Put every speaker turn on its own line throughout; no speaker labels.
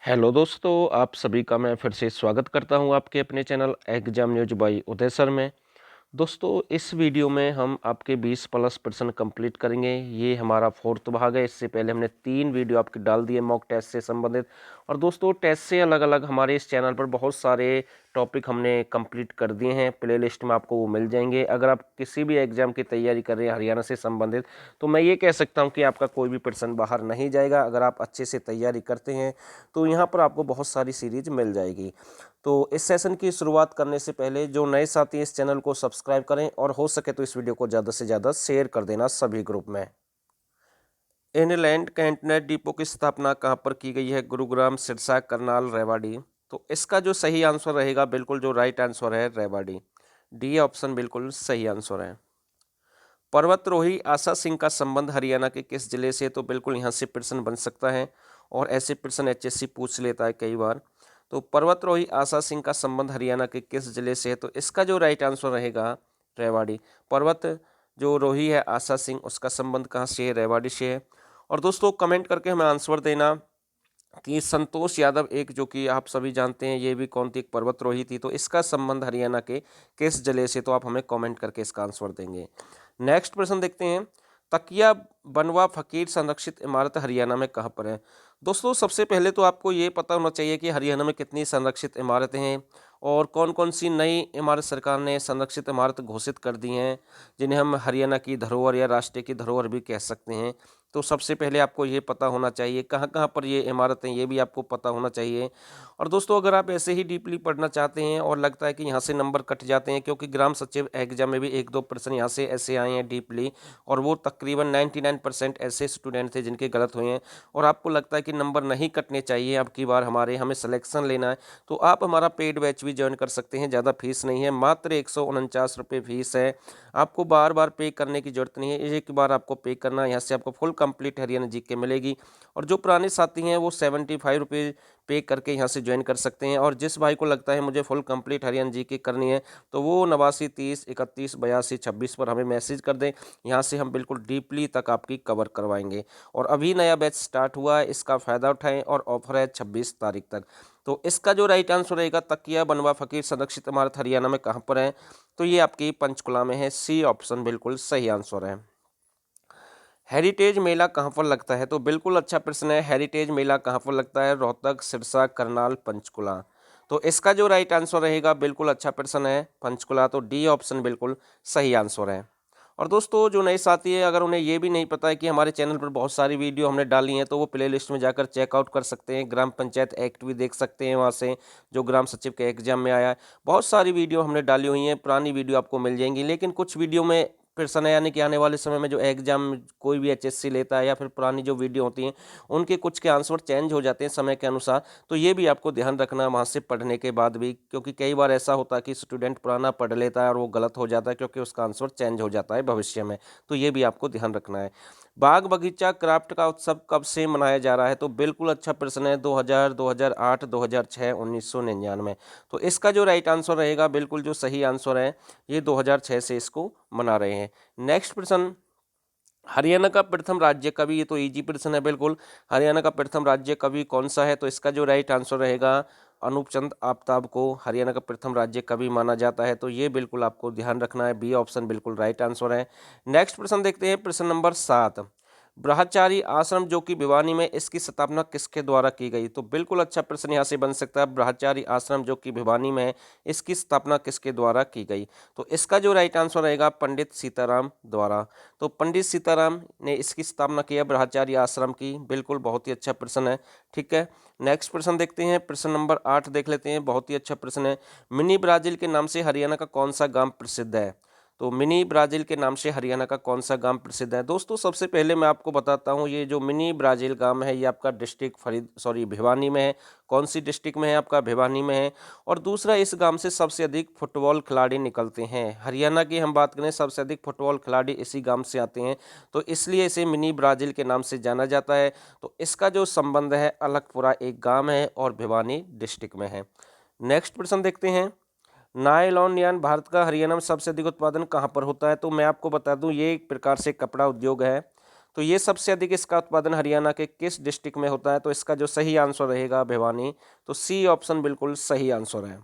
Hello दोस्तों, आप सभी का मैं फिर से स्वागत करता हूं आपके अपने चैनल एग्जाम न्यूज बाय उदय सर में। दोस्तों, इस वीडियो में हम आपके 20 प्लस प्रश्न कंप्लीट करेंगे। ये हमारा फोर्थ भाग है। इससे पहले हमने 3 वीडियो आपके डाल दिए मॉक टेस्ट से संबंधित। और दोस्तों, टेस्ट से अलग अलग हमारे इस चैनल पर बहुत सारे टॉपिक हमने कंप्लीट कर दिए हैं। प्लेलिस्ट में आपको वो मिल जाएंगे। अगर आप किसी भी एग्जाम की तैयारी कर रहे हैं हरियाणा से संबंधित, तो मैं ये कह सकता हूँ कि आपका कोई भी प्रश्न बाहर नहीं जाएगा। अगर आप अच्छे से तैयारी करते हैं तो यहाँ पर आपको बहुत सारी सीरीज मिल जाएगी। तो इस सेशन की शुरुआत करने से पहले जो नए साथी इस चैनल को सब्सक्राइब करें और हो सके तो इस वीडियो को ज़्यादा से ज़्यादा शेयर कर देना सभी ग्रुप में। इनलैंड कंटेनर डिपो की स्थापना कहाँ पर की गई है? गुरुग्राम, सिरसा, करनाल, रेवाड़ी। तो इसका जो सही आंसर रहेगा, बिल्कुल जो राइट आंसर है, रेवाड़ी। डी ऑप्शन बिल्कुल सही आंसर है। पर्वतरोही आशा सिंह का संबंध हरियाणा के किस जिले से? तो बिल्कुल यहाँ से प्रश्न बन सकता है और ऐसे प्रश्न एचएससी पूछ लेता है कई बार। तो पर्वतरोही आशा सिंह का संबंध हरियाणा के किस जिले से है? तो इसका जो राइट आंसर रहेगा, रेवाड़ी। पर्वत जो रोही है आशा सिंह, उसका संबंध कहाँ से है? रेवाड़ी से है। और दोस्तों, कमेंट करके हमें आंसर देना कि संतोष यादव, एक जो कि आप सभी जानते हैं ये भी कौन थी, एक पर्वतरोही थी, तो इसका संबंध हरियाणा के किस जिले से? तो आप हमें कमेंट करके इसका आंसर देंगे। नेक्स्ट प्रश्न देखते हैं। तकिया बनवा फकीर संरक्षित इमारत हरियाणा में कहाँ पर है? दोस्तों, सबसे पहले तो आपको ये पता होना चाहिए कि हरियाणा में कितनी संरक्षित इमारतें हैं और कौन कौन सी नई इमारत सरकार ने संरक्षित इमारत घोषित कर दी हैं, जिन्हें हम हरियाणा की धरोहर या राष्ट्र की धरोहर भी कह सकते हैं। तो सबसे पहले आपको ये पता होना चाहिए कहाँ कहाँ पर ये इमारतें, ये भी आपको पता होना चाहिए। और दोस्तों, अगर आप ऐसे ही डीपली पढ़ना चाहते हैं और लगता है कि यहाँ से नंबर कट जाते हैं, क्योंकि ग्राम सचिव एग्जाम में भी 1-2 प्रश्न यहाँ से ऐसे आए हैं डीपली, और वो तकरीबन 99% ऐसे स्टूडेंट थे जिनके गलत हुए हैं, और आपको लगता है कि नंबर नहीं कटने चाहिए अब की बार हमें सिलेक्शन लेना है, तो आप हमारा पेड बैच भी ज्वाइन कर सकते हैं। ज़्यादा फीस नहीं है, मात्र 149 रुपये फीस है। आपको बार बार पे करने की जरूरत नहीं है, एक बार आपको पे करना है। यहाँ से आपको फुल कंप्लीट हरियाणा जीके मिलेगी। और जो पुराने साथी हैं वो 75 रुपये पे करके यहाँ से ज्वाइन कर सकते हैं। और जिस भाई को लगता है मुझे फुल कंप्लीट हरियाणा जीके करनी है, तो वो 89 30 31 82 82 पर हमें मैसेज कर दें। यहाँ से हम बिल्कुल डीपली तक आपकी कवर करवाएंगे। और अभी नया बैच स्टार्ट हुआ है, इसका फ़ायदा उठाएं और ऑफर है 26 तारीख तक। तो इसका जो राइट आंसर रहेगा, तकिया बनवा फकीर संरक्षित इमारत हरियाणा में कहाँ पर है? तो ये आपकी पंचकुला में है। सी ऑप्शन बिल्कुल सही आंसर है। हेरिटेज मेला कहाँ पर लगता है? तो बिल्कुल अच्छा प्रश्न है। हेरिटेज मेला कहाँ पर लगता है? रोहतक, सिरसा, करनाल, पंचकुला। तो इसका जो राइट आंसर रहेगा, बिल्कुल अच्छा प्रश्न है, पंचकुला। तो डी ऑप्शन बिल्कुल सही आंसर है। और दोस्तों, जो नए साथी है, अगर उन्हें ये भी नहीं पता है कि हमारे चैनल पर बहुत सारी वीडियो हमने डाली हैं, तो वो प्ले लिस्ट में जाकर चेकआउट कर सकते हैं। ग्राम पंचायत एक्ट भी देख सकते हैं वहाँ से, जो ग्राम सचिव के एग्जाम में आया है। बहुत सारी वीडियो हमने डाली हुई हैं, पुरानी वीडियो आपको मिल जाएंगी। लेकिन कुछ वीडियो में प्रश्न है, यानी कि आने वाले समय में जो एग्जाम कोई भी एचएससी लेता है, या फिर पुरानी जो वीडियो होती हैं, उनके कुछ के आंसर चेंज हो जाते हैं समय के अनुसार। तो ये भी आपको ध्यान रखना वहाँ से पढ़ने के बाद भी, क्योंकि कई बार ऐसा होता है कि स्टूडेंट पुराना पढ़ लेता है और वो गलत हो जाता है, क्योंकि उसका आंसर चेंज हो जाता है भविष्य में। तो ये भी आपको ध्यान रखना है। बाग बगीचा क्राफ्ट का उत्सव कब से मनाया जा रहा है? तो बिल्कुल अच्छा प्रश्न है। 2000, 2008, 2006, 1999। तो इसका जो राइट आंसर रहेगा, बिल्कुल जो सही आंसर है, ये 2006 से इसको मना रहे हैं। नेक्स्ट प्रश्न। हरियाणा का प्रथम राज्य कवि, ये तो इजी प्रश्न है बिल्कुल। हरियाणा का प्रथम राज्य कवि कौन सा है? तो इसका जो राइट आंसर रहेगा, अनूप चंद आफ्ताब को हरियाणा का प्रथम राज्य कवि माना जाता है। तो ये बिल्कुल आपको ध्यान रखना है। बी ऑप्शन बिल्कुल राइट आंसर है। नेक्स्ट प्रश्न देखते हैं, प्रश्न नंबर 7। ब्रह्मचारी आश्रम जो कि भिवानी में, इसकी स्थापना किसके द्वारा की गई? तो बिल्कुल अच्छा प्रश्न यहाँ से बन सकता है। ब्रह्मचारी आश्रम जो कि भिवानी में है, इसकी स्थापना किसके द्वारा की गई? तो इसका जो राइट आंसर रहेगा, पंडित सीताराम द्वारा। तो पंडित सीताराम ने इसकी स्थापना किया, ब्रह्मचारी आश्रम की। बिल्कुल बहुत ही अच्छा प्रश्न है। ठीक है, नेक्स्ट प्रश्न देखते हैं, प्रश्न नंबर 8 देख लेते हैं। बहुत ही अच्छा प्रश्न है। मिनी ब्राजील के नाम से हरियाणा का कौन सा गांव प्रसिद्ध है? तो मिनी ब्राजील के नाम से हरियाणा का कौन सा गांव प्रसिद्ध है? दोस्तों, सबसे पहले मैं आपको बताता हूँ, ये जो मिनी ब्राजील गांव है, ये आपका डिस्ट्रिक्ट भिवानी में है। कौन सी डिस्ट्रिक्ट में है? आपका भिवानी में है। और दूसरा, इस गांव से सबसे अधिक फुटबॉल खिलाड़ी निकलते हैं। हरियाणा की हम बात करें, सबसे अधिक फुटबॉल खिलाड़ी इसी गांव से आते हैं, तो इसलिए इसे मिनी ब्राजील के नाम से जाना जाता है। तो इसका जो संबंध है, अलगपुरा एक गांव है और भिवानी डिस्ट्रिक्ट में है। नेक्स्ट प्रश्न देखते हैं। नायलॉन यान भारत का हरियाणा में सबसे अधिक उत्पादन कहाँ पर होता है? तो मैं आपको बता दूं, ये एक प्रकार से कपड़ा उद्योग है। तो ये सबसे अधिक इसका उत्पादन हरियाणा के किस डिस्ट्रिक्ट में होता है? तो इसका जो सही आंसर रहेगा भिवानी। तो सी ऑप्शन बिल्कुल सही आंसर है।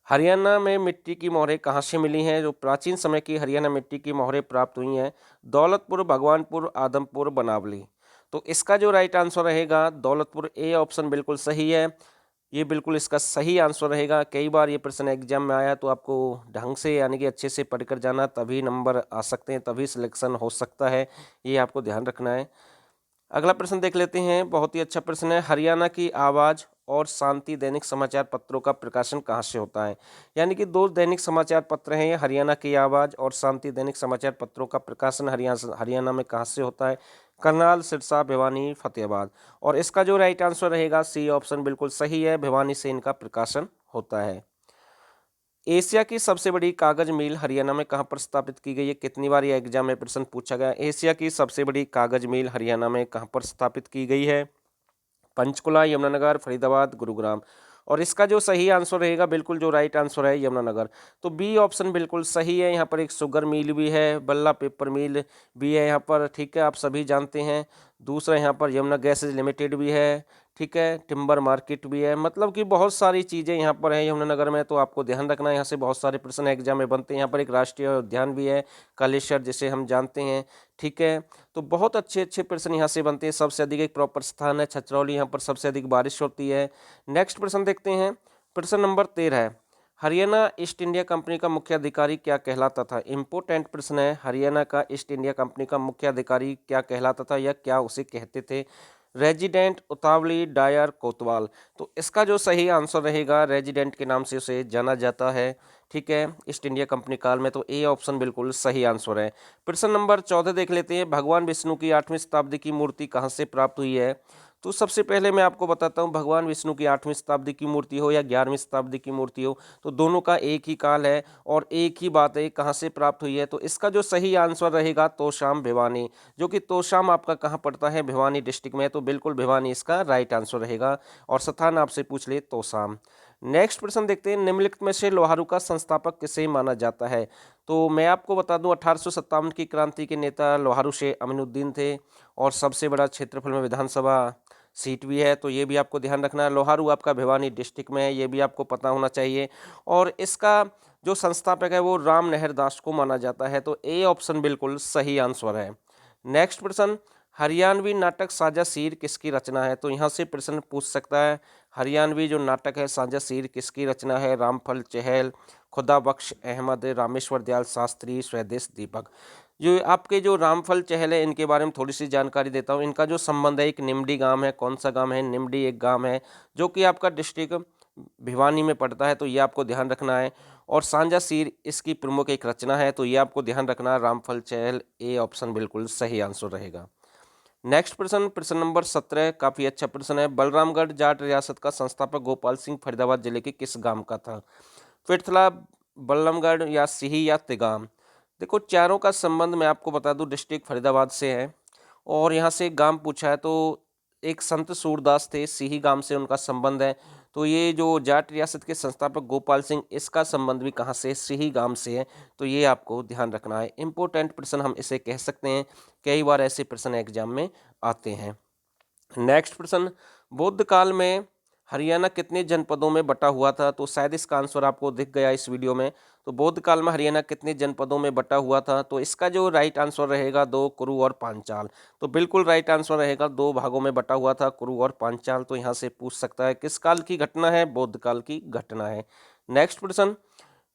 हरियाणा में मिट्टी की मोहरें कहाँ से मिली हैं? जो प्राचीन समय की हरियाणा मिट्टी की मोहरें प्राप्त हुई हैं, दौलतपुर, भगवानपुर, आदमपुर, बनावली। तो इसका जो राइट आंसर रहेगा दौलतपुर, ए ऑप्शन बिल्कुल सही है। ये बिल्कुल इसका सही आंसर रहेगा। कई बार ये प्रश्न एग्जाम में आया, तो आपको ढंग से यानी कि अच्छे से पढ़कर जाना, तभी नंबर आ सकते हैं, तभी सिलेक्शन हो सकता है, ये आपको ध्यान रखना है। अगला प्रश्न देख लेते हैं, बहुत ही अच्छा प्रश्न है। हरियाणा की आवाज़ और शांति दैनिक समाचार पत्रों का प्रकाशन कहाँ से होता है? यानी कि दो दैनिक समाचार पत्र हैं, हरियाणा की आवाज़ और शांति दैनिक समाचार पत्रों का प्रकाशन हरियाणा में कहाँ से होता है? करनाल, सिरसा, भिवानी, फतेहाबाद। और इसका जो राइट आंसर रहेगा सी ऑप्शन बिल्कुल सही है, भिवानी से इनका प्रकाशन होता है। एशिया की सबसे बड़ी कागज मिल हरियाणा में कहाँ पर स्थापित की गई है? कितनी बार ये एग्जाम में प्रश्न पूछा गया। एशिया की सबसे बड़ी कागज मिल हरियाणा में कहाँ पर स्थापित की गई है? पंचकुला, यमुनानगर, फरीदाबाद, गुरुग्राम। और इसका जो सही आंसर रहेगा बिल्कुल जो राइट आंसर है यमुनानगर। तो बी ऑप्शन बिल्कुल सही है। यहाँ पर एक शुगर मिल भी है, बल्ला पेपर मिल भी है यहाँ पर, ठीक है, आप सभी जानते हैं। दूसरा यहाँ पर यमुना गैसेज लिमिटेड भी है, ठीक है, टिम्बर मार्केट भी है, मतलब कि बहुत सारी चीज़ें यहाँ पर है यमुनानगर में। तो आपको ध्यान रखना है, यहाँ से बहुत सारे प्रश्न एग्जाम में बनते हैं। यहाँ पर एक राष्ट्रीय उद्यान भी है, कालेश्वर, जिसे हम जानते हैं, ठीक है। तो बहुत अच्छे अच्छे प्रश्न यहाँ से बनते हैं। सबसे अधिक एक प्रॉपर स्थान है छछरौली, यहाँ पर सबसे अधिक बारिश होती है। नेक्स्ट प्रश्न देखते हैं, प्रश्न नंबर 13 है। हरियाणा ईस्ट इंडिया कंपनी का मुख्य अधिकारी क्या कहलाता था? इंपोर्टेंट प्रश्न है। हरियाणा का ईस्ट इंडिया कंपनी का मुख्य अधिकारी क्या कहलाता था या क्या उसे कहते थे? रेजिडेंट, उतावली, डायर, कोतवाल। तो इसका जो सही आंसर रहेगा, रेजिडेंट के नाम से उसे जाना जाता है, ठीक है, ईस्ट इंडिया कंपनी काल में। तो ए ऑप्शन बिल्कुल सही आंसर है। प्रश्न नंबर 14 देख लेते हैं। भगवान विष्णु की 8वीं शताब्दी की मूर्ति कहाँ से प्राप्त हुई है? तो सबसे पहले मैं आपको बताता हूँ, भगवान विष्णु की 8वीं शताब्दी की मूर्ति हो या 11वीं शताब्दी की मूर्ति हो, तो दोनों का एक ही काल है और एक ही बात है, कहाँ से प्राप्त हुई है। तो इसका जो सही आंसर रहेगा तोशाम, भिवानी, जो कि तोशाम आपका कहाँ पड़ता है? भिवानी डिस्ट्रिक्ट में। तो बिल्कुल भिवानी इसका राइट आंसर रहेगा। और स्थान आपसे पूछ ले तोशाम। नेक्स्ट प्रश्न देखते हैं, निम्नलिखित में से लोहारू का संस्थापक किसे माना जाता है? तो मैं आपको बता दूं, 1857 की क्रांति के नेता लोहारू शेख अमीनुद्दीन थे और सबसे बड़ा क्षेत्रफल में विधानसभा सीट भी है। तो ये भी आपको ध्यान रखना है। लोहारू आपका भिवानी डिस्ट्रिक्ट में है, ये भी आपको पता होना चाहिए। और इसका जो संस्थापक है वो राम नहर दास को माना जाता है। तो ए ऑप्शन बिल्कुल सही आंसर है। नेक्स्ट प्रश्न, हरियाणवी नाटक साझा सीर किसकी रचना है? तो यहाँ से प्रश्न पूछ सकता है, हरियाणवी जो नाटक है साझा सीर किसकी रचना है? रामफल चहल, खुदा बख्श अहमद, रामेश्वर दयाल शास्त्री, स्वदेश दीपक। जो आपके जो रामफल चहल है, इनके बारे में थोड़ी सी जानकारी देता हूँ। इनका जो संबंध है, एक निमडी गांव है। कौन सा गांव है? निमडी एक गांव है जो कि आपका डिस्ट्रिक्ट भिवानी में पड़ता है। तो ये आपको ध्यान रखना है। और सांझा सीर इसकी प्रमुख एक रचना है। तो ये आपको ध्यान रखना है, रामफल चहल, ए ऑप्शन बिल्कुल सही आंसर रहेगा। नेक्स्ट प्रश्न, प्रश्न नंबर 17, काफी अच्छा प्रश्न है। बलरामगढ़ जाट रियासत का संस्थापक गोपाल सिंह फरीदाबाद जिले के किस गांव का था? फिरथला, बल्लमगढ़ या सिही या तिगाम। देखो, चारों का संबंध मैं आपको बता दूं डिस्ट्रिक्ट फरीदाबाद से है। और यहाँ से गांव पूछा है, तो एक संत सूरदास थे, सिही गांव से उनका संबंध है। तो ये जो जाट रियासत के संस्थापक गोपाल सिंह, इसका संबंध भी कहाँ से? सिही गांव से है। तो ये आपको ध्यान रखना है। इंपॉर्टेंट प्रश्न हम इसे कह सकते हैं, कई बार ऐसे प्रश्न एग्जाम में आते हैं। नेक्स्ट प्रश्न, बौद्ध काल में हरियाणा कितने जनपदों में बटा हुआ था? तो शायद इसका आंसर आपको दिख गया इस वीडियो में। तो बौद्ध काल में हरियाणा कितने जनपदों में बटा हुआ था? तो इसका जो राइट आंसर रहेगा 2, कुरु और पांचाल। तो बिल्कुल राइट आंसर रहेगा, 2 भागों में बटा हुआ था, कुरु और पांचाल। तो यहाँ से पूछ सकता है, किस काल की घटना है? बौद्ध काल की घटना है। नेक्स्ट प्रश्न,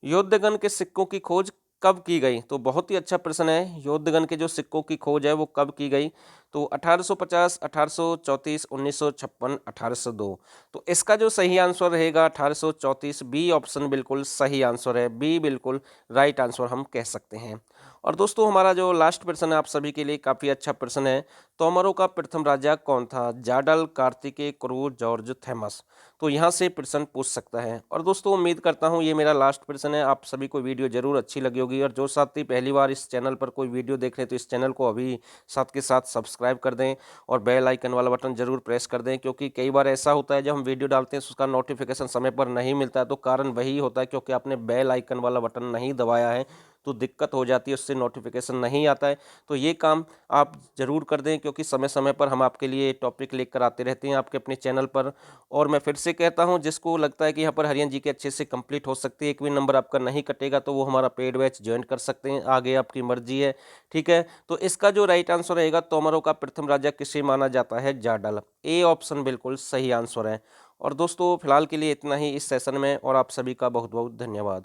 योद्धगण के सिक्कों की खोज कब की गई? तो बहुत ही अच्छा प्रश्न है। योद्धगण के जो सिक्कों की खोज है वो कब की गई? तो 1850, 1834, 1956, 1802। तो इसका जो सही आंसर रहेगा 1834, बी ऑप्शन बिल्कुल सही आंसर है। बी बिल्कुल राइट आंसर हम कह सकते हैं। और दोस्तों, हमारा जो लास्ट प्रश्न है आप सभी के लिए काफ़ी अच्छा प्रश्न है। तोमरों का प्रथम राजा कौन था? जाडल, कार्तिकेय, क्रू, जॉर्ज, थेमस। तो यहाँ से प्रश्न पूछ सकता है। और दोस्तों उम्मीद करता हूँ ये मेरा लास्ट प्रश्न है, आप सभी को वीडियो जरूर अच्छी लगी होगी। और जो साथी पहली बार इस चैनल पर कोई वीडियो देख रहे हैं तो इस चैनल को अभी साथ के साथ सब्सक्राइब कर दें और बेल आइकन वाला बटन जरूर प्रेस कर दें, क्योंकि कई बार ऐसा होता है जब हम वीडियो डालते हैं तो उसका नोटिफिकेशन समय पर नहीं मिलता है। तो कारण वही होता है क्योंकि आपने बेल आइकन वाला बटन नहीं दबाया है, तो दिक्कत हो जाती है, उससे नोटिफिकेशन नहीं आता है। तो ये काम आप ज़रूर कर दें, क्योंकि समय समय पर हम आपके लिए टॉपिक लेकर आते रहते हैं आपके अपने चैनल पर। और मैं फिर से कहता हूं, जिसको लगता है कि यहाँ पर हरियाणा जी के अच्छे से कंप्लीट हो सकती है, एक भी नंबर आपका नहीं कटेगा, तो वो हमारा पेड बैच ज्वाइन कर सकते हैं। आगे आपकी मर्जी है, ठीक है। तो इसका जो राइट आंसर रहेगा, तोमरों का प्रथम राजा किसे माना जाता है? जाडल। ए ऑप्शन बिल्कुल सही आंसर है। और दोस्तों फिलहाल के लिए इतना ही इस सेशन में, और आप सभी का बहुत बहुत धन्यवाद।